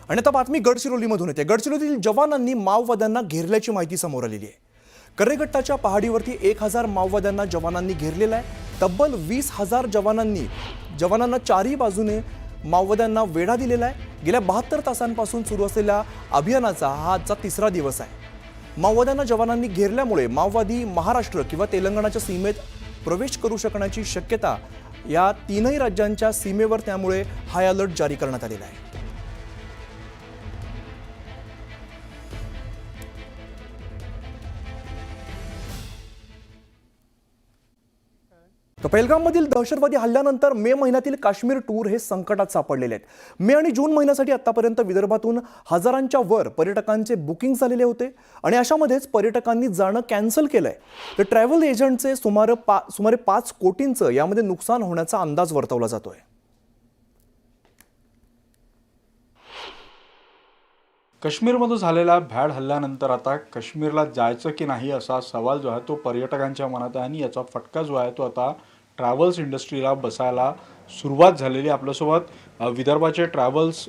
आणि आता बातमी गडचिरोलीमधून येते। गडचिरोलीतील जवानांनी माओवाद्यांना घेरल्याची माहिती समोर आलेली आहे। करेगट्टाच्या पहाडीवरती 1000 माओवाद्यांना जवानांनी घेरलेला आहे। तब्बल 20,000 जवानांना चारही बाजूने माओवाद्यांना वेढा दिलेला आहे। गेल्या 72 तासांपासून सुरू असलेल्या अभियानाचा हा आजचा तिसरा दिवस आहे। माओवाद्यांना जवानांनी घेरल्यामुळे माओवादी महाराष्ट्र किंवा तेलंगणाच्या सीमेत प्रवेश करू शकण्याची शक्यता या तीनही राज्यांच्या सीमेवर, त्यामुळे हाय अलर्ट जारी करण्यात आलेला आहे। तर पहलगाममधील दहशतवादी हल्ल्यानंतर मे महिन्यातील काश्मीर टूर हे संकटात सापडलेले आहेत। मे आणि जून महिन्यासाठी आतापर्यंत विदर्भातून हजारांच्या वर पर्यटकांचे बुकिंग झालेले होते आणि अशामध्येच पर्यटकांनी जाणं कॅन्सल केलंय। तर ट्रॅव्हल एजंटचे सुमारे 5 कोटींचं यामध्ये नुकसान होण्याचा अंदाज वर्तवला जातोय। काश्मीरमध्ये झालेल्या भ्याड हल्ल्यानंतर आता काश्मीरला जायचं की नाही असा सवाल जो आहे तो पर्यटकांच्या मनात आहे आणि याचा फटका जो आहे तो आता ट्रॅव्हल्स इंडस्ट्रीला बसायला सुरुवात झालेली। आपल्यासोबत विदर्भाचे ट्रॅव्हल्स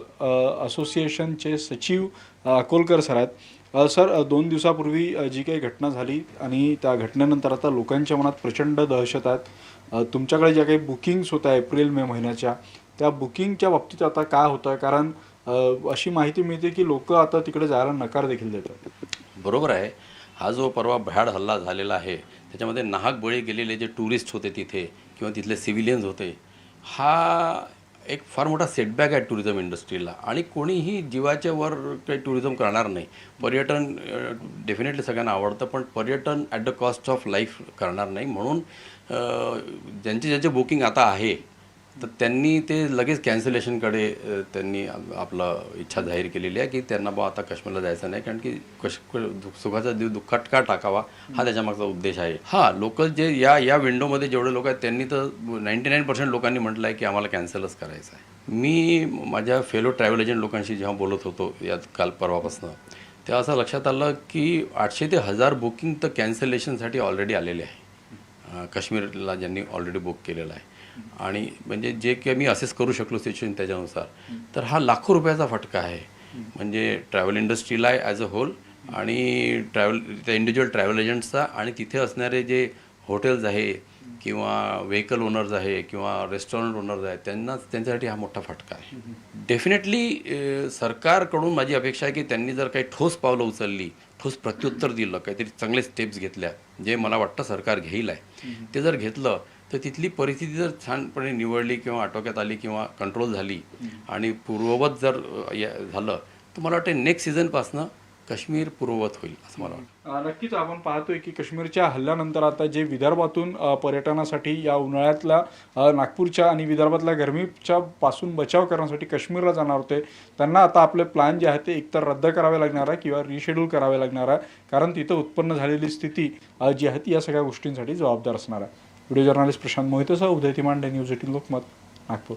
असोसिएशनचे सचिव अकोलकर सर आहेत। सर, 2 दिवसापूर्वी जी काही घटना झाली आणि त्या घटनेनंतर आता लोकांच्या मनात प्रचंड दहशत आहे। तुमच्याकडे ज्या काही बुकिंग्स होत्या एप्रिल मे महिन्याच्या, त्या बुकिंगच्या बाबतीत आता काय होतं? कारण अशी माहिती मिळते की लोक आता तिकडे जायला नकार देखील देतात। बरोबर आहे। हा जो परवा भ्याड हल्ला झालेला आहे त्याच्यामध्ये नाहक बळी गेलेले जे टुरिस्ट होते तिथे किंवा तिथले सिव्हिलियन्स होते, हा एक फार मोठा सेटबॅक आहे टुरिझम इंडस्ट्रीला। आणि कोणीही जीवाच्या वर काही टुरिझम करणार नाही। पर्यटन डेफिनेटली सगळ्यांना आवडतं, पण पर्यटन at the cost of life करणार नाही। म्हणून ज्यांचे बुकिंग आता आहे तर त्यांनी ते लगेच कॅन्सलेशनकडे त्यांनी आपलं इच्छा जाहीर केलेली आहे की त्यांना बा आता काश्मीरला जायचं नाही, कारण की सुखाचा दिव दुःखात का टाकावा हा त्याच्यामागचा उद्देश आहे। हां, लोक जे या विंडोमध्ये जेवढे लोक आहेत त्यांनी तर 99% लोकांनी म्हटलं आहे की आम्हाला कॅन्सलच करायचं आहे। मी माझ्या फेलो ट्रॅव्हल एजंट लोकांशी जेव्हा बोलत होतो यात काल परवापासून, तेव्हा असं लक्षात आलं की 800 ते 1000 बुकिंग तर कॅन्सलेशनसाठी ऑलरेडी आलेले आहे काश्मीरला, ज्यांनी ऑलरेडी बुक केलेलं आहे। आणि म्हणजे जे काही मी असेस करू शकलो सिच्युएशन त्याच्यानुसार, तर हा लाखो रुपयाचा फटका आहे म्हणजे ट्रॅव्हल इंडस्ट्रीला ॲज अ होल आणि त्या इंडिव्हिज्युअल ट्रॅव्हल एजंट्सचा आणि तिथे असणारे जे हॉटेल्स आहे किंवा व्हेकल ओनर्स आहे किंवा रेस्टॉरंट ओनर्स आहेत त्यांच्यासाठी हा मोठा फटका आहे। डेफिनेटली सरकारकडून माझी अपेक्षा आहे की त्यांनी जर काही ठोस पावलं उचलली, ठोस प्रत्युत्तर दिलं, काहीतरी चांगले स्टेप्स घेतल्या, जे मला वाटतं सरकार घेईल आहे, ते जर घेतलं तर तिथली परिस्थिती जर छानपणे निवडली किंवा आटोक्यात आली किंवा कंट्रोल झाली आणि पूर्ववत जर झालं तर मला वाटतं नेक्स्ट सीझनपासनं काश्मीर पूर्ववत होईल असं मला वाटतं। नक्कीच आपण पाहतोय की काश्मीरच्या हल्ल्यानंतर आता जे विदर्भातून पर्यटनासाठी या उन्हाळ्यातल्या नागपूरच्या आणि विदर्भातल्या गरमीच्या पासून बचाव करण्यासाठी काश्मीरला जाणार होते, त्यांना आता आपले प्लॅन जे आहे ते एकतर रद्द करावे लागणार आहे किंवा रिशेड्यूल करावे लागणार आहे, कारण तिथं उत्पन्न झालेली स्थिती जी आहे ती या सगळ्या गोष्टींसाठी जबाबदार असणार आहे। व्हिडिओ जर्नलिस्ट प्रशांत मोहितेसह उदय तिमांडे, न्यूज 18 लोकमत, नागपूर।